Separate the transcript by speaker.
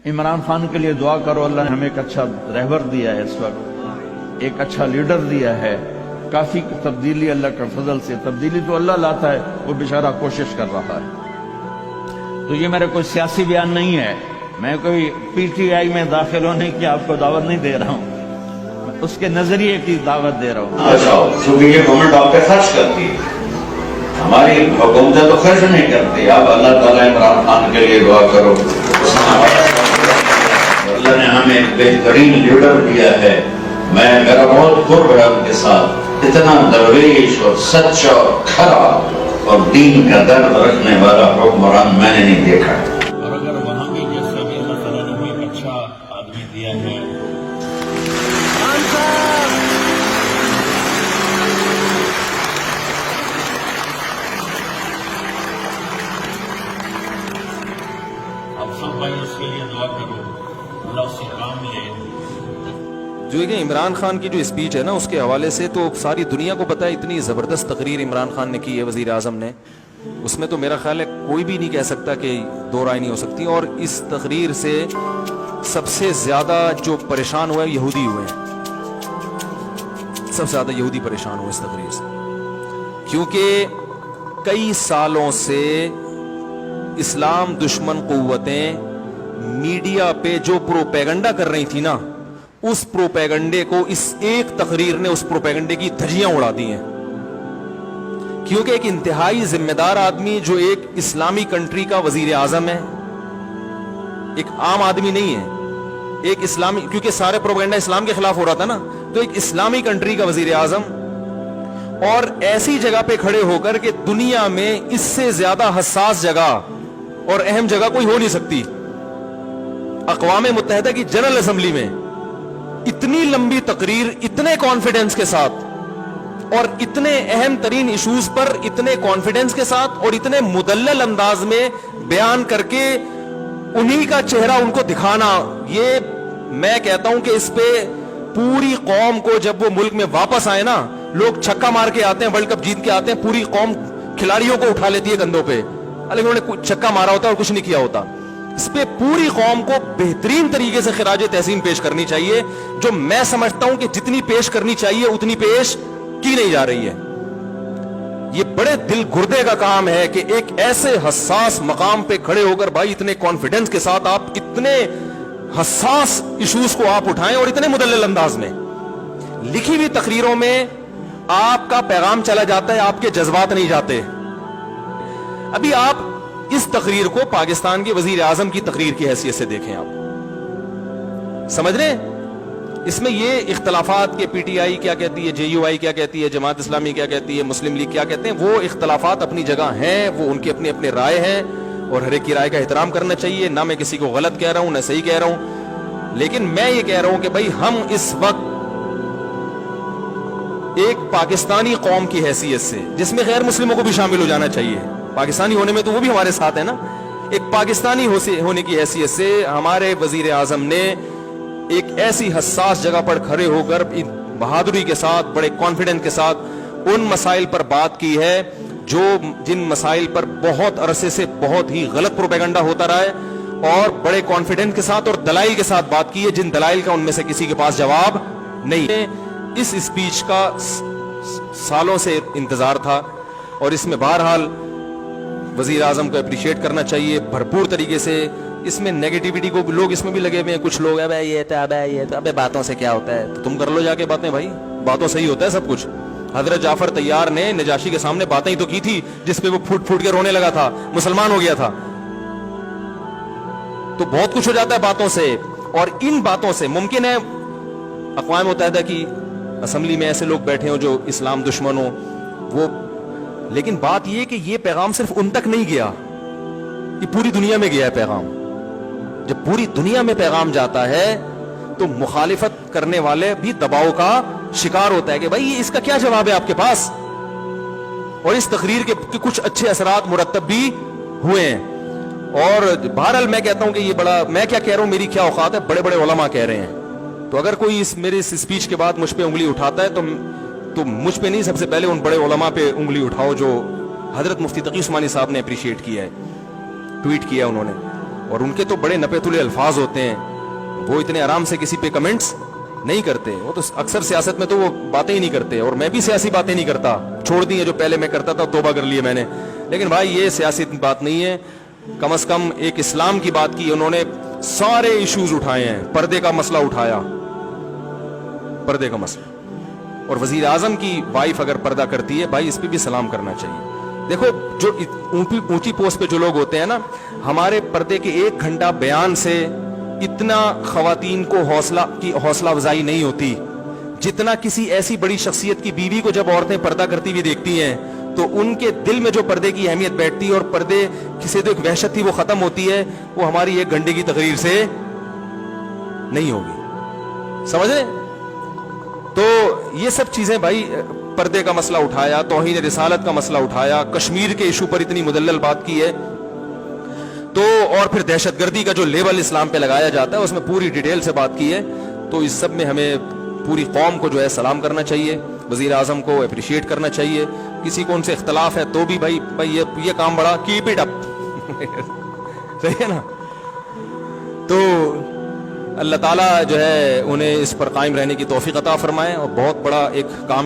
Speaker 1: इमरान खान के लिए दुआ करो, अल्लाह ने हमें एक अच्छा रहबर दिया है, इस वक्त एक अच्छा लीडर दिया है। काफ़ी तब्दीली अल्लाह का फजल से, तब्दीली तो अल्लाह लाता है, वो बेचारा कोशिश कर रहा है। तो ये मेरा कोई सियासी बयान नहीं है, मैं कोई पीटीआई में दाखिल होने की आपको दावत नहीं दे रहा हूँ, उसके नजरिए की दावत दे रहा हूँ।
Speaker 2: अच्छा, क्योंकि ये गवर्नमेंट आप पे खर्च करती है, हमारी हुकूमतें तो खर्च नहीं करती। आप अल्लाह ताला इमरान खान के लिए दुआ करो, अल्लाह ने हमें एक बेहतरीन लीडर दिया है। मेरा बहुत कुर्ब है उनके साथ। इतना दरवेश और सच्चा और खरा और दीन का दर्द रखने वाला हुक्मरान मैंने नहीं देखा।
Speaker 1: और अगर वहाँ भी जैसे अभी अल्लाह ताला ने हमें एक अच्छा आदमी दिया है, आप सब भाई उसके लिए दुआ करो, अल्लाह उससे काम ले।
Speaker 3: जो कि इमरान खान की जो स्पीच है ना, उसके हवाले से तो सारी दुनिया को पता है, इतनी ज़बरदस्त तकरीर इमरान खान ने की है वज़ीर आज़म ने, उसमें तो मेरा ख्याल है कोई भी नहीं कह सकता कि दो राय नहीं हो सकती। और इस तकरीर से सबसे ज़्यादा जो परेशान हुए यहूदी हुए हैं, सबसे ज़्यादा यहूदी परेशान हुए इस तकरीर से, क्योंकि कई सालों से इस्लाम दुश्मन क़ुव्वतें मीडिया पे जो प्रोपेगेंडा कर रही थी ना, उस प्रोपेगेंडे को इस एक तकरीर ने उस प्रोपेगेंडे की धज्जियां उड़ा दी हैं। क्योंकि एक इंतहाई जिम्मेदार आदमी जो एक इस्लामी कंट्री का वजीर आजम है, एक आम आदमी नहीं है, एक इस्लामी, क्योंकि सारे प्रोपेगेंडा इस्लाम के खिलाफ हो रहा था ना, तो एक इस्लामी कंट्री का वजीर आजम, और ऐसी जगह पे खड़े होकर कि दुनिया में इससे ज्यादा हसास जगह और अहम जगह कोई हो नहीं सकती। अक़वाम मुत्तहिदा की जनरल असेंबली में इतनी लंबी तकरीर, इतने कॉन्फिडेंस के साथ और इतने अहम तरीन इश्यूज पर इतने कॉन्फिडेंस के साथ और इतने मुदल्लल अंदाज में बयान करके उन्हीं का चेहरा उनको दिखाना, ये मैं कहता हूं कि इस पे पूरी कौम को, जब वो मुल्क में वापस आए ना, लोग छक्का मार के आते हैं, वर्ल्ड कप जीत के आते हैं, पूरी कौम खिलाड़ियों को उठा लेती है कंधों पे, लेकिन उन्होंने छक्का मारा होता है और कुछ नहीं किया होता। इस पे पूरी कौम को बेहतरीन तरीके से खिराज तहसीन पेश करनी चाहिए, जो मैं समझता हूं कि जितनी पेश करनी चाहिए उतनी पेश की नहीं जा रही है। ये बड़े दिल गुर्दे का काम है कि एक ऐसे हसास मकाम पे खड़े होकर भाई इतने कॉन्फिडेंस के साथ आप इतने हसास इश्यूज को आप उठाएं और इतने मुदल्लल अंदाज में। लिखी हुई तकरीरों में आपका पैगाम चला जाता है, आपके जज्बात नहीं जाते। अभी आप इस तकरीर को पाकिस्तान के वजीर आजम की तकरीर की हैसियत से देखें, आप समझ रहे हैं इसमें ये इख्तलाफात के पीटीआई क्या कहती है, जेयूआई क्या कहती है, जमात इस्लामी क्या कहती है, मुस्लिम लीग क्या कहते हैं, वो इख्तलाफात अपनी जगह हैं, वो उनके अपने अपने राय हैं और हर एक की राय का एहतराम करना चाहिए। ना मैं किसी को गलत कह रहा हूं ना सही कह रहा हूं, लेकिन मैं ये कह रहा हूं कि भाई हम इस वक्त एक पाकिस्तानी कौम की हैसियत से, जिसमें गैर मुस्लिमों को भी शामिल हो जाना चाहिए, पाकिस्तानी होने में तो वो भी हमारे साथ है ना, एक पाकिस्तानी होने की हैसियत से हमारे वजीर आजम ने एक ऐसी हसास जगह पर खड़े होकर बहादुरी के साथ, बड़े कॉन्फिडेंस के साथ उन मसाइल पर बात की है जो जिन मसाइल पर बहुत अरसे से बहुत ही गलत प्रोपेगेंडा होता रहा है, और बड़े कॉन्फिडेंस के साथ और दलाइल के साथ बात की है, जिन दलाइल का उनमें से किसी के पास जवाब नहीं है। इस स्पीच का सालों से इंतजार था और इसमें बहरहाल वजीर आजम को अप्रिशिएट करना चाहिए भरपूर तरीके से। इसमें नेगेटिविटी को लोग इसमें भी लगे हुए हैं, कुछ लोग अबे ये तो अबे बातों से क्या होता है, तो तुम कर लो जाके बातें, भाई बातों से ही होता है सब कुछ। हजरत जाफर तैयार ने नजाशी के सामने बातें ही तो की थी जिसपे वो फूट फूट के रोने लगा था, मुसलमान हो गया था। तो बहुत कुछ हो जाता है बातों से, और इन बातों से मुमकिन है अक़वाम मुत्तहिदा की असेंबली में ऐसे लोग बैठे हो जो इस्लाम दुश्मन हो, वो, लेकिन बात यह कि ये पैगाम सिर्फ उन तक नहीं गया, ये पूरी दुनिया में गया है पैगाम। जब पूरी दुनिया में पैगाम जाता है तो मुखालिफत करने वाले भी दबाव का शिकार होता है कि भाई इसका क्या जवाब है आपके पास, और इस तकरीर के कुछ अच्छे असरात मुरतब भी हुए हैं। और बहरहाल मैं कहता हूं कि ये बड़ा, मैं क्या कह रहा हूं, मेरी क्या औकात है, बड़े बड़े उलमा कह रहे हैं, तो अगर कोई मेरे इस स्पीच के बाद मुझ पे उंगली उठाता है तो मुझ पे नहीं, सबसे पहले उन बड़े उलमा पे उंगली उठाओ जो हजरत मुफ्ती तकी उस्मानी साहब ने अप्रिशिएट किया है, ट्वीट किया उन्होंने, اور ان کے تو بڑے نپے تلے الفاظ ہوتے ہیں, وہ اتنے آرام سے کسی پہ کمنٹس نہیں کرتے. وہ تو اکثر سیاست میں تو وہ باتیں ہی نہیں کرتے, اور میں بھی سیاسی باتیں نہیں کرتا, چھوڑ دی ہیں جو پہلے میں کرتا تھا, توبہ کر لی میں نے. لیکن بھائی یہ سیاسی بات نہیں ہے, کم از کم ایک اسلام کی بات کی انہوں نے, سارے ایشوز اٹھائے ہیں, پردے کا مسئلہ اٹھایا, پردے کا مسئلہ. اور وزیر اعظم کی وائف اگر پردہ کرتی ہے بھائی اس پہ بھی سلام کرنا چاہیے. دیکھو جو اونچی پوسٹ پہ جو لوگ ہوتے ہیں نا, ہمارے پردے کے 1 گھنٹہ بیان سے اتنا خواتین کو حوصلہ افزائی نہیں ہوتی جتنا کسی ایسی بڑی شخصیت کی بیوی کو جب عورتیں پردہ کرتی ہوئی دیکھتی ہیں تو ان کے دل میں جو پردے کی اہمیت بیٹھتی ہے اور پردے سے جو ایک وحشت تھی وہ ختم ہوتی ہے, وہ ہماری 1 گھنٹے کی تقریر سے نہیں ہوگی. سمجھے؟ تو یہ سب چیزیں بھائی, پردے کا مسئلہ اٹھایا, توہین رسالت کا مسئلہ اٹھایا, کشمیر کے ایشو پر اتنی مدلل بات کی ہے, تو اور پھر دہشت گردی کا جو لیبل اسلام پہ لگایا جاتا ہے اس میں پوری ڈیٹیل سے بات کی ہے. تو اس سب میں ہمیں پوری قوم کو جو ہے سلام کرنا چاہیے, وزیر اعظم کو اپریشیٹ کرنا چاہیے. کسی کو ان سے اختلاف ہے تو بھی بھائی یہ کام بڑا, کیپ اٹ اپ. صحیح ہے نا؟ تو اللہ تعالیٰ جو ہے انہیں اس پر قائم رہنے کی توفیق عطا فرمائے, اور بہت بڑا ایک کام